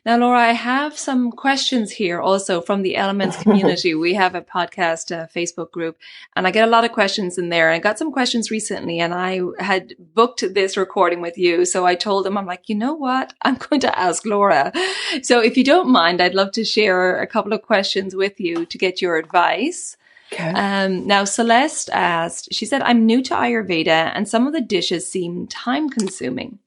Now, Laura, I have some questions here also from the Elements community. We have a podcast Facebook group, and I get a lot of questions in there. And I got some questions recently, and I had booked this recording with you. So I told them, I'm like, you know what? I'm going to ask Laura. So if you don't mind, I'd love to share a couple of questions with you to get your advice. Okay. Now, Celeste asked, she said, I'm new to Ayurveda, and some of the dishes seem time consuming.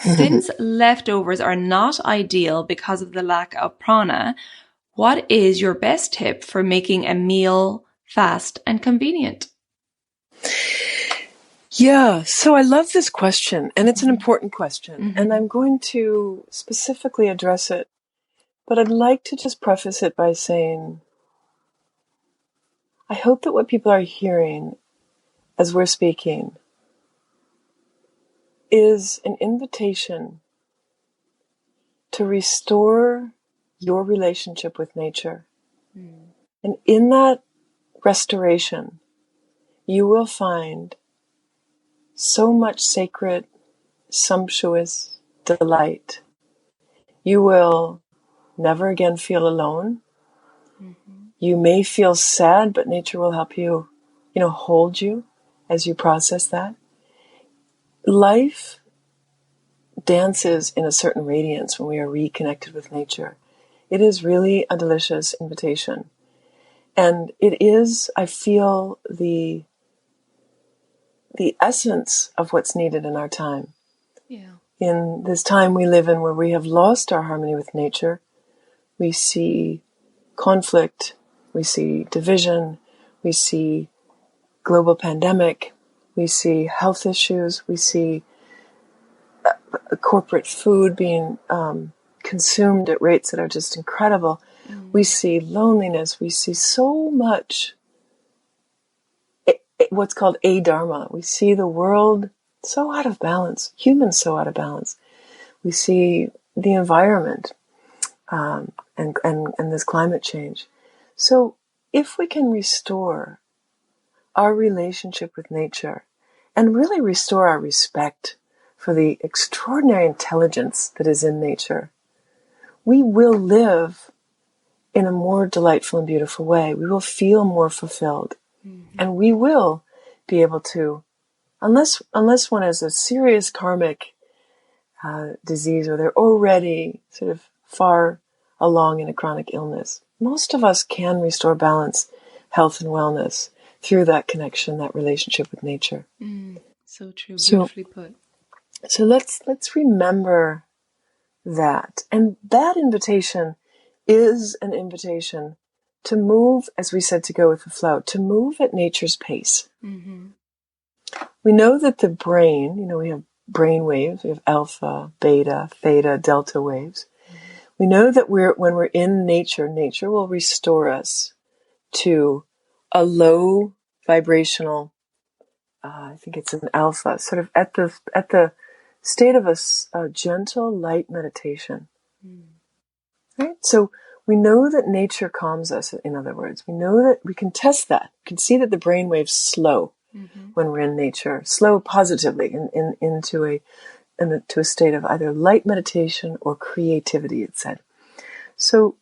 Since leftovers are not ideal because of the lack of prana, what is your best tip for making a meal fast and convenient? Yeah, so I love this question, and it's an important question, and I'm going to specifically address it, but I'd like to just preface it by saying, I hope that what people are hearing as we're speaking is an invitation to restore your relationship with nature. And in that restoration, you will find so much sacred, sumptuous delight. You will never again feel alone. You may feel sad, but nature will help you, hold you as you process that. Life dances in a certain radiance when we are reconnected with nature. It is really a delicious invitation. And it is, I feel, the essence of what's needed in our time. Yeah. In this time we live in where we have lost our harmony with nature, we see conflict, we see division, we see global pandemic, we see health issues, we see corporate food being consumed at rates that are just incredible. We see loneliness. We see so much, what's called a-dharma. We see the world so out of balance, humans so out of balance. We see the environment and this climate change. So if we can restore our relationship with nature and really restore our respect for the extraordinary intelligence that is in nature, we will live in a more delightful and beautiful way. We will feel more fulfilled. And we will be able to, unless one has a serious karmic disease or they're already sort of far along in a chronic illness, most of us can restore balance, health, and wellness through that connection, that relationship with nature. So true. Beautifully put. So let's remember that. And that invitation is an invitation to move, as we said, to go with the flow, to move at nature's pace. We know that the brain, we have brain waves. We have alpha, beta, theta, delta waves. We know that when we're in nature, nature will restore us to a low vibrational, I think it's an alpha, sort of at the state of a gentle, light meditation. Right? So we know that nature calms us, in other words. We know that we can test that. We can see that the brain waves slow when we're in nature, slow positively into a state of either light meditation or creativity, it said. So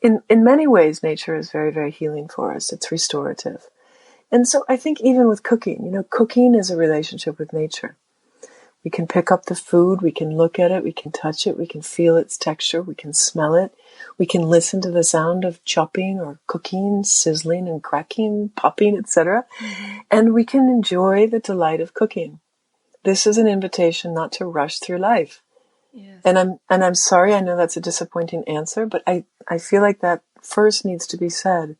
in many ways, nature is very, very healing for us. It's restorative. And so I think even with cooking, cooking is a relationship with nature. We can pick up the food, we can look at it, we can touch it, we can feel its texture, we can smell it, we can listen to the sound of chopping or cooking, sizzling and cracking, popping, etc. And we can enjoy the delight of cooking. This is an invitation not to rush through life. Yes. And I'm sorry, I know that's a disappointing answer, but I feel like that first needs to be said.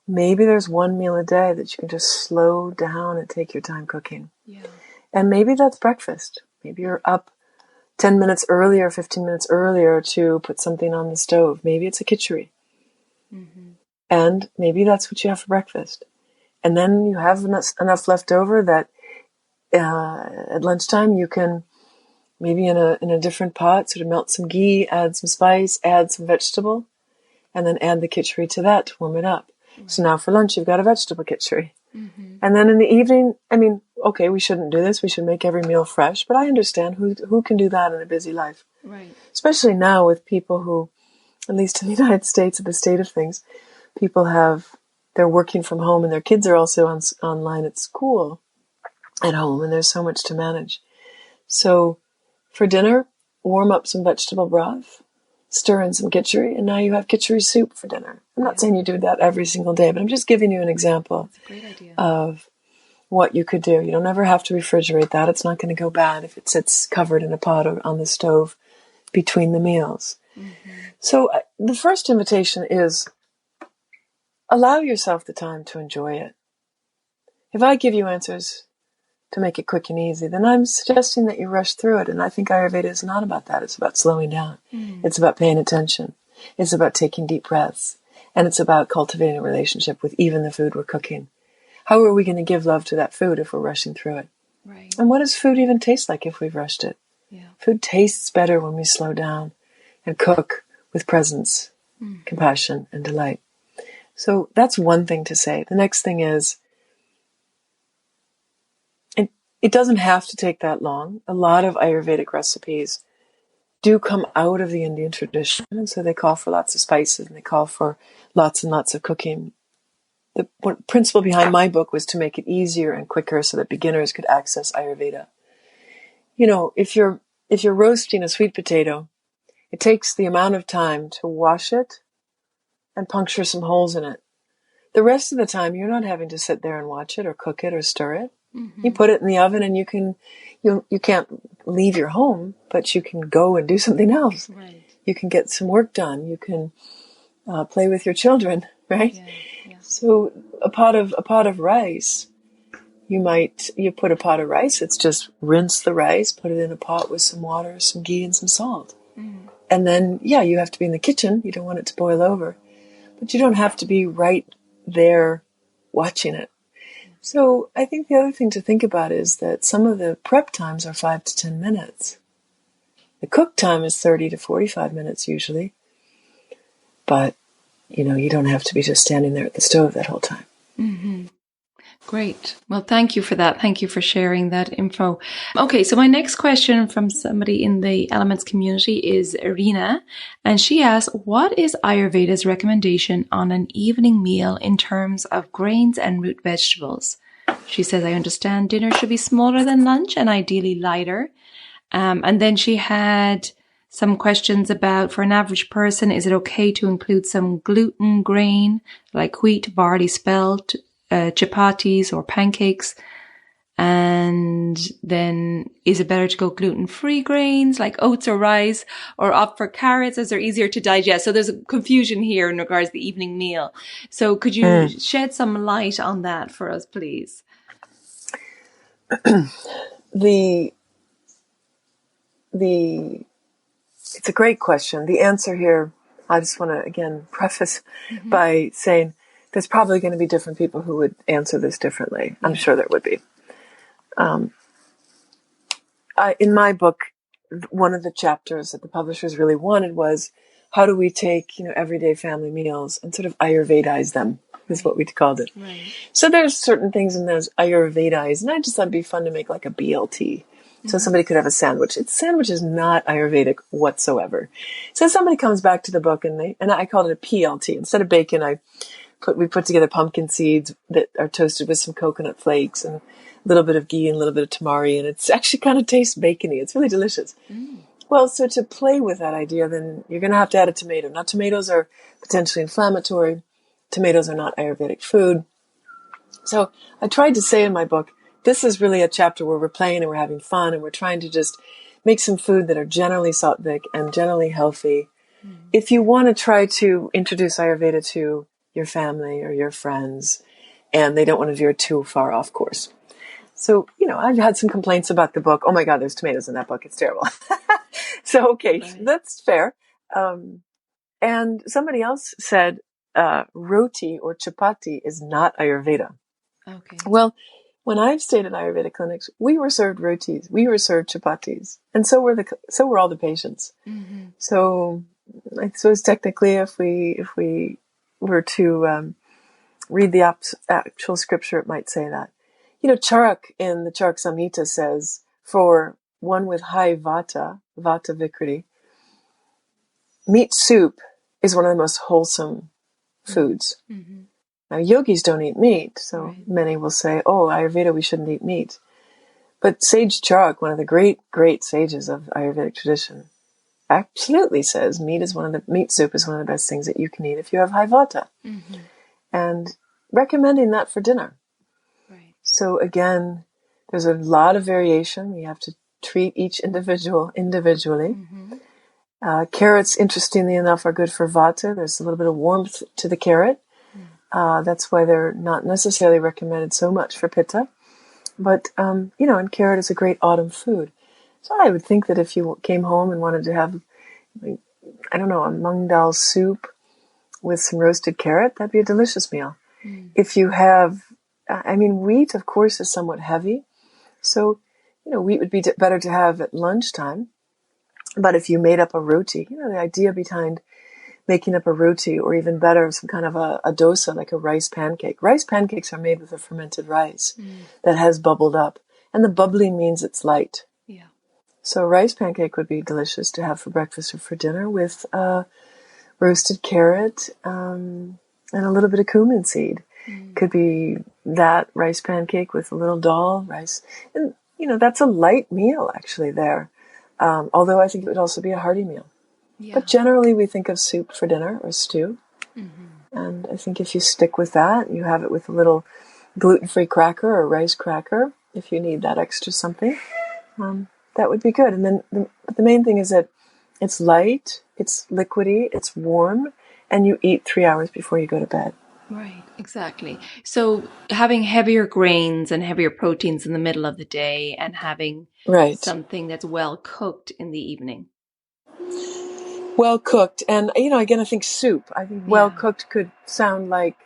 Maybe there's one meal a day that you can just slow down and take your time cooking. Yeah. And maybe that's breakfast. Maybe you're up 10 minutes earlier, 15 minutes earlier to put something on the stove. Maybe it's a khichdi. And maybe that's what you have for breakfast. And then you have enough left over that at lunchtime you can, maybe in a different pot, sort of melt some ghee, add some spice, add some vegetable, and then add the khichdi to that to warm it up. So now for lunch you've got a vegetable khichdi. And then in the evening, okay, we shouldn't do this. We should make every meal fresh. But I understand who can do that in a busy life. Right. Especially now with people who, at least in the United States, at the state of things, people they're working from home and their kids are also online at school at home. And there's so much to manage. So for dinner, warm up some vegetable broth, stir in some khichdi, and now you have khichdi soup for dinner. I'm not saying you do that every single day, but I'm just giving you an example of what you could do. You don't ever have to refrigerate that. It's not going to go bad if it sits covered in a pot or on the stove between the meals. So the first invitation is allow yourself the time to enjoy it. If I give you answers to make it quick and easy, then I'm suggesting that you rush through it. And I think Ayurveda is not about that. It's about slowing down. It's about paying attention. It's about taking deep breaths. And it's about cultivating a relationship with even the food we're cooking. How are we going to give love to that food if we're rushing through it? Right. And what does food even taste like if we've rushed it? Yeah. Food tastes better when we slow down and cook with presence, compassion, and delight. So that's one thing to say. The next thing is, it doesn't have to take that long. A lot of Ayurvedic recipes do come out of the Indian tradition, and so they call for lots of spices and they call for lots and lots of cooking. The principle behind my book was to make it easier and quicker so that beginners could access Ayurveda. If you're roasting a sweet potato, it takes the amount of time to wash it and puncture some holes in it. The rest of the time, you're not having to sit there and watch it or cook it or stir it. You put it in the oven and you can't leave your home, but you can go and do something else. Right. You can get some work done. You can play with your children, right? Yeah. So a pot of rice, you put a pot of rice, it's just rinse the rice, put it in a pot with some water, some ghee and some salt. And then, you have to be in the kitchen. You don't want it to boil over, but you don't have to be right there watching it. So I think the other thing to think about is that some of the prep times are 5 to 10 minutes. The cook time is 30 to 45 minutes usually. But, you don't have to be just standing there at the stove that whole time. Great. Well, thank you for that. Thank you for sharing that info. Okay, so my next question from somebody in the Elements community is Irina, and she asks, what is Ayurveda's recommendation on an evening meal in terms of grains and root vegetables? She says, I understand dinner should be smaller than lunch and ideally lighter. And then she had some questions about, for an average person, is it okay to include some gluten grain like wheat, barley, spelt, chapatis or pancakes? And then is it better to go gluten-free grains like oats or rice, or opt for carrots as they're easier to digest? So there's a confusion here in regards to the evening meal. So could you shed some light on that for us, please? The it's a great question. The answer here, I just want to, again, preface by saying there's probably going to be different people who would answer this differently. I'm sure there would be. In my book, one of the chapters that the publishers really wanted was, how do we take, everyday family meals and sort of Ayurvedize them, is what we called it. Right. So there's certain things in those Ayurvedize, and I just thought it'd be fun to make like a BLT. So somebody could have a sandwich. Sandwich is not Ayurvedic whatsoever. So somebody comes back to the book and I called it a PLT. Instead of bacon, we put together pumpkin seeds that are toasted with some coconut flakes and a little bit of ghee and a little bit of tamari, and it's actually kind of tastes bacony. It's really delicious. Well, so to play with that idea, then you're going to have to add a tomato. Now, tomatoes are potentially inflammatory. Tomatoes are not Ayurvedic food. So I tried to say in my book, this is really a chapter where we're playing and we're having fun and we're trying to just make some food that are generally sattvic and generally healthy. If you want to try to introduce Ayurveda to your family or your friends and they don't want to veer too far off course. So, I've had some complaints about the book. Oh my God, there's tomatoes in that book. It's terrible. So, okay, Right. That's fair. And somebody else said, roti or chapati is not Ayurveda. Okay. Well, when I've stayed at Ayurveda clinics, we were served rotis, we were served chapatis, and so were all the patients. So I suppose technically, if we were to read the actual scripture, it might say that. Charak in the Charak Samhita says, for one with high vata vikriti, meat soup is one of the most wholesome foods. Now, yogis don't eat meat, so many will say, oh, Ayurveda, we shouldn't eat meat. But Sage Charak, one of the great, great sages of Ayurvedic tradition, absolutely says meat soup is one of the best things that you can eat if you have high vata. And recommending that for dinner. Right. So again, there's a lot of variation. You have to treat each individual individually. Carrots, interestingly enough, are good for vata. There's a little bit of warmth to the carrot. That's why they're not necessarily recommended so much for pitta. But, and carrot is a great autumn food. So I would think that if you came home and wanted to have, a mung dal soup with some roasted carrot, that'd be a delicious meal. If you have, wheat, of course, is somewhat heavy. So, wheat would be better to have at lunchtime. But if you made up a roti, the idea behind making up a roti, or even better, some kind of a dosha, like a rice pancake. Rice pancakes are made with a fermented rice that has bubbled up. And the bubbling means it's light. Yeah. So a rice pancake would be delicious to have for breakfast or for dinner with roasted carrot and a little bit of cumin seed. Could be that rice pancake with a little dal rice. And, that's a light meal actually there. Although I think it would also be a hearty meal. Yeah. But generally we think of soup for dinner or stew. And I think if you stick with that, you have it with a little gluten-free cracker or rice cracker, if you need that extra something, that would be good. And then the main thing is that it's light, it's liquidy, it's warm, and you eat 3 hours before you go to bed. Right, exactly. So having heavier grains and heavier proteins in the middle of the day and having something that's well cooked in the evening. Well cooked. And, again, I think soup. I think well cooked could sound like,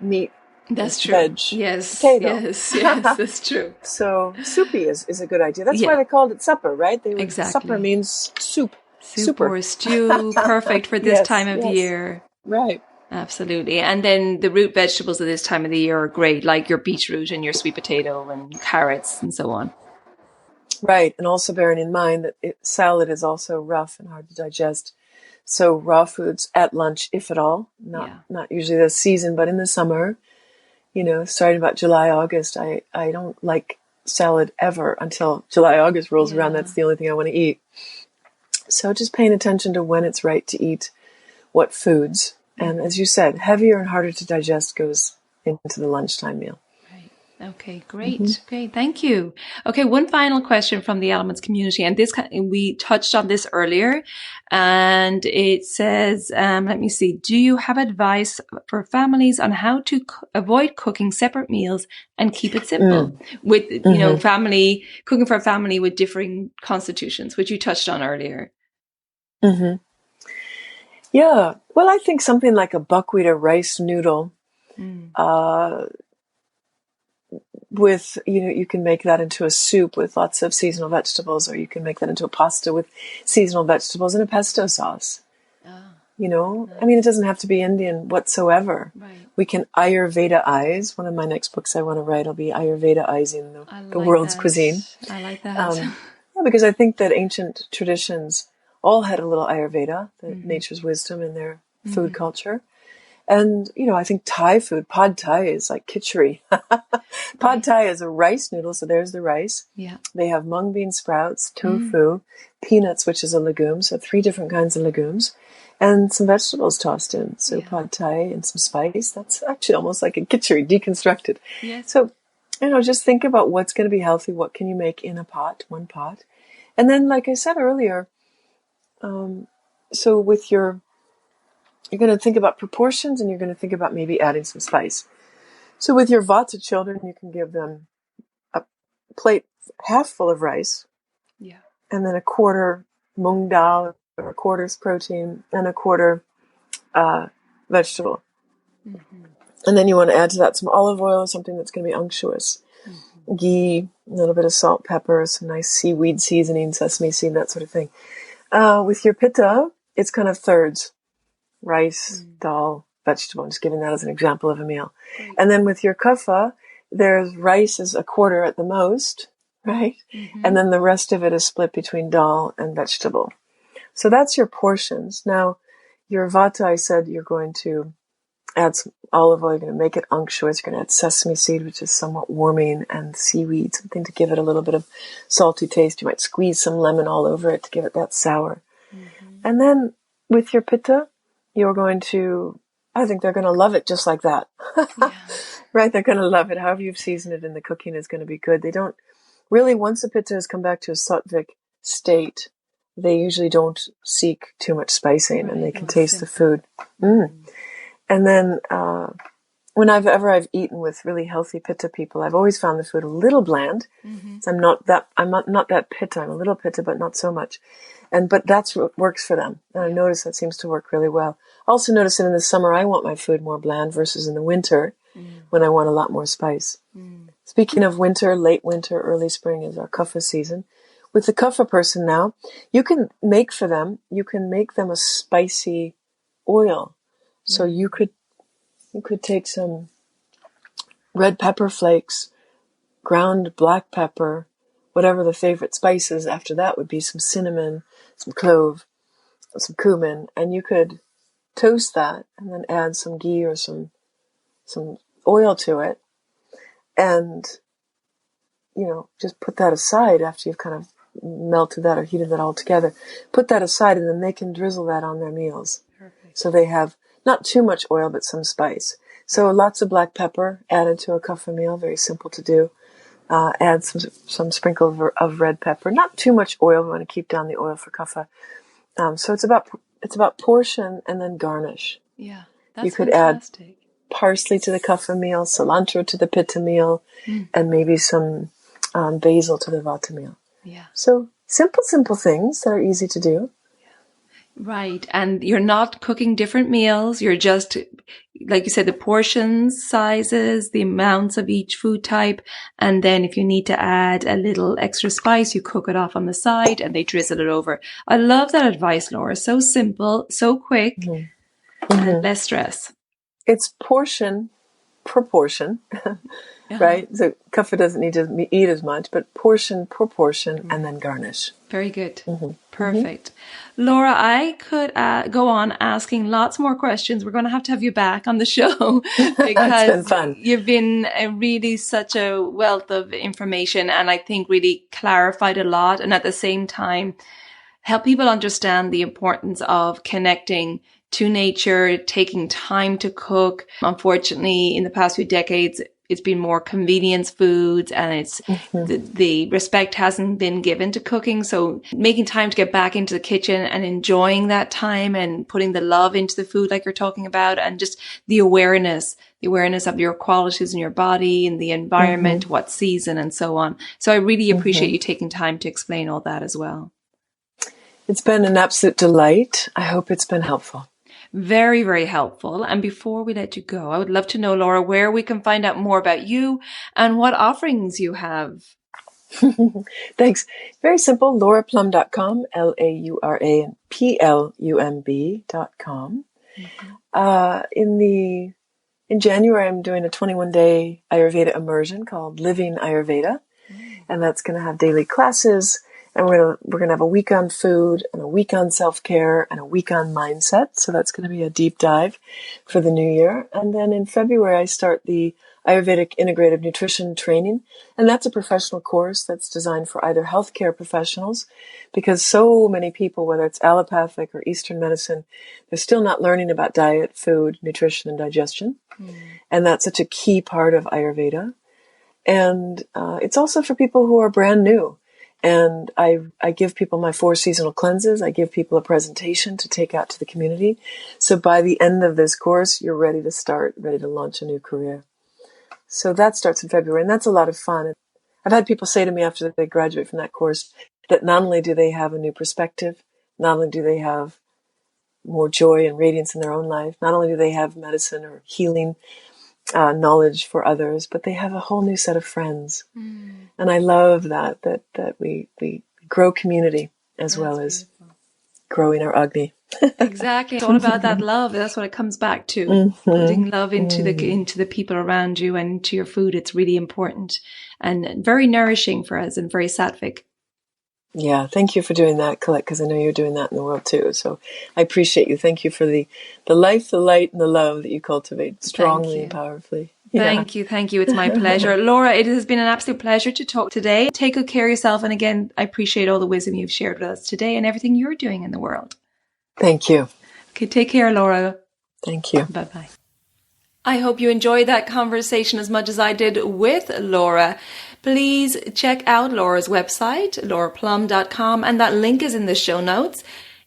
meat. That's true. Veg, yes. potato. Yes, that's true. So soupy is a good idea. That's why they called it supper, right? Exactly. Supper means soup. Soup or stew, perfect for this time of year. Right. Absolutely. And then the root vegetables at this time of the year are great, like your beetroot and your sweet potato and carrots and so on. Right. And also bearing in mind that salad is also rough and hard to digest. So raw foods at lunch, if at all, not usually the season, but in the summer, starting about July, August, I don't like salad ever until July, August rolls around. That's the only thing I want to eat. So just paying attention to when it's right to eat what foods. And as you said, heavier and harder to digest goes into the lunchtime meal. Right. Okay, great. Okay, thank you. Okay, one final question from the Elements community, and we touched on this earlier, and it says, let me see, do you have advice for families on how to avoid cooking separate meals and keep it simple with, cooking for a family with differing constitutions, which you touched on earlier? Yeah. Well, I think something like a buckwheat or rice noodle, with, you can make that into a soup with lots of seasonal vegetables, or you can make that into a pasta with seasonal vegetables and a pesto sauce. I mean, it doesn't have to be Indian whatsoever. Right. We can Ayurveda-ize. One of my next books I want to write will be Ayurveda-izing the world's cuisine. I like that. Yeah, because I think that ancient traditions all had a little Ayurveda, nature's wisdom in their food culture. And, I think Thai food, pad Thai, is like khichdi. Pad Thai is a rice noodle, so there's the rice. Yeah. They have mung bean sprouts, tofu, peanuts, which is a legume, so 3 different kinds of legumes, and some vegetables tossed in. So pad Thai and some spice. That's actually almost like a khichdi, deconstructed. Yes. So, just think about what's going to be healthy. What can you make in one pot? And then, like I said earlier, so with you're going to think about proportions, and you're going to think about maybe adding some spice. So with your Vata children, you can give them a plate half full of rice, and then a quarter mung dal, or a quarter's protein, and a quarter vegetable. And then you want to add to that some olive oil or something that's going to be unctuous. Ghee, a little bit of salt, pepper, some nice seaweed seasoning, sesame seed, that sort of thing. With your Pitta, it's kind of thirds. Rice, dal, vegetable. I'm just giving that as an example of a meal. Great. And then with your Kapha, there's rice is a quarter at the most, right? And then the rest of it is split between dal and vegetable. So that's your portions. Now, your Vata, I said you're going to add some olive oil. You're going to make it unctuous. You're going to add sesame seed, which is somewhat warming, and seaweed, something to give it a little bit of salty taste. You might squeeze some lemon all over it to give it that sour. And then with your Pitta, you're going to, I think they're going to love it just like that. Right? They're going to love it. However you've seasoned it in the cooking is going to be good. They don't really, once the Pitta has come back to a sattvic state, they usually don't seek too much spicing, and they can taste the food. And then, whenever I've eaten with really healthy Pitta people, I've always found the food a little bland. So I'm not that Pitta. I'm a little Pitta, but not so much. But that's what works for them. And I notice that seems to work really well. I also notice that in the summer, I want my food more bland versus in the winter when I want a lot more spice. Speaking of winter, late winter, early spring is our Kapha season. With the Kapha person now, you can make them a spicy oil. So you could take some red pepper flakes, ground black pepper, whatever the favorite spices after that would be, some cinnamon, some clove, some cumin, and you could toast that and then add some ghee or some oil to it, and just put that aside after you've kind of melted that or heated that all together. Put that aside, and then they can drizzle that on their meals. Perfect. So they have not too much oil, but some spice. So lots of black pepper added to a Kapha meal, very simple to do. Add some sprinkle of red pepper. Not too much oil. We want to keep down the oil for Kapha. So it's about portion and then garnish. Yeah, that's you could fantastic. Add parsley to the Kapha meal, cilantro to the Pitta meal, and maybe some basil to the Vata meal. Yeah. So simple things that are easy to do. Right. And you're not cooking different meals. You're just, like you said, the portions, sizes, the amounts of each food type. And then if you need to add a little extra spice, you cook it off on the side and they drizzle it over. I love that advice, Laura. So simple, so quick, and less stress. It's portion proportion, right? So Kapha doesn't need to eat as much, but portion proportion, and then garnish. Very good. Perfect. Laura, I could go on asking lots more questions. We're going to have you back on the show because it's been fun. You've been really such a wealth of information, and I think really clarified a lot, and at the same time help people understand the importance of connecting to nature, taking time to cook. Unfortunately, in the past few decades, it's been more convenience foods, and it's the respect hasn't been given to cooking. So making time to get back into the kitchen and enjoying that time and putting the love into the food like you're talking about, and just the awareness of your qualities in your body and the environment, what season and so on. So I really appreciate you taking time to explain all that as well. It's been an absolute delight. I hope it's been helpful. Very, very helpful. And before we let you go, I would love to know, Laura, where we can find out more about you and what offerings you have. Thanks. Very simple. LauraPlumb.com, LauraPlumb.com. In January, I'm doing a 21-day Ayurveda immersion called Living Ayurveda, and that's going to have daily classes. And we're gonna have a week on food and a week on self-care and a week on mindset. So that's going to be a deep dive for the new year. And then in February, I start the Ayurvedic Integrative Nutrition Training. And that's a professional course that's designed for either healthcare professionals, because so many people, whether it's allopathic or Eastern medicine, they're still not learning about diet, food, nutrition, and digestion. And that's such a key part of Ayurveda. And it's also for people who are brand new. And I give people my 4 seasonal cleanses. I give people a presentation to take out to the community. So by the end of this course, you're ready to launch a new career. So that starts in February, and that's a lot of fun. I've had people say to me after they graduate from that course that not only do they have a new perspective, not only do they have more joy and radiance in their own life, not only do they have medicine or healing knowledge for others, but they have a whole new set of friends. And I love that we grow community as well as growing our Agni. Exactly. It's all about that love. That's what it comes back to. Putting love into the people around you and to your food. It's really important and very nourishing for us and very sattvic. Yeah, thank you for doing that, Colette, because I know you're doing that in the world too. So I appreciate you. Thank you for the life, the light, and the love that you cultivate strongly and powerfully. Yeah. Thank you. It's my pleasure. Laura, it has been an absolute pleasure to talk today. Take good care of yourself. And again, I appreciate all the wisdom you've shared with us today and everything you're doing in the world. Thank you. Okay, take care, Laura. Thank you. Bye-bye. I hope you enjoyed that conversation as much as I did with Laura. Please check out Laura's website, lauraplumb.com, and that link is in the show notes.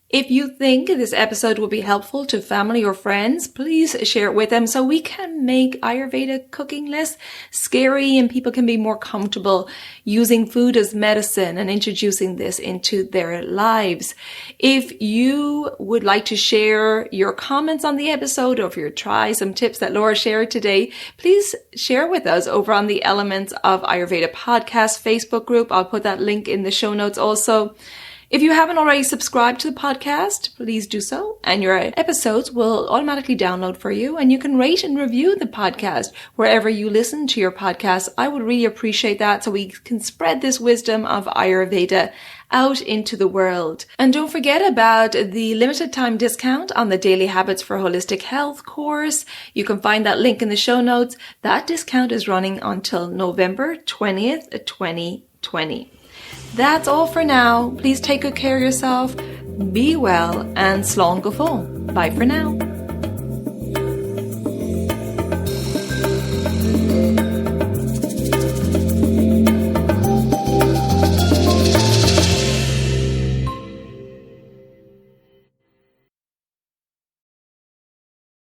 If you think this episode will be helpful to family or friends, please share it with them so we can make Ayurveda cooking less scary and people can be more comfortable using food as medicine and introducing this into their lives. If you would like to share your comments on the episode, or if you try some tips that Laura shared today, please share with us over on the Elements of Ayurveda podcast Facebook group. I'll put that link in the show notes also. If you haven't already subscribed to the podcast, please do so, and your episodes will automatically download for you, and you can rate and review the podcast wherever you listen to your podcast. I would really appreciate that so we can spread this wisdom of Ayurveda out into the world. And don't forget about the limited time discount on the Daily Habits for Holistic Health course. You can find that link in the show notes. That discount is running until November 20th, 2020. That's all for now. Please take good care of yourself, be well, and slán go fóill. Bye for now.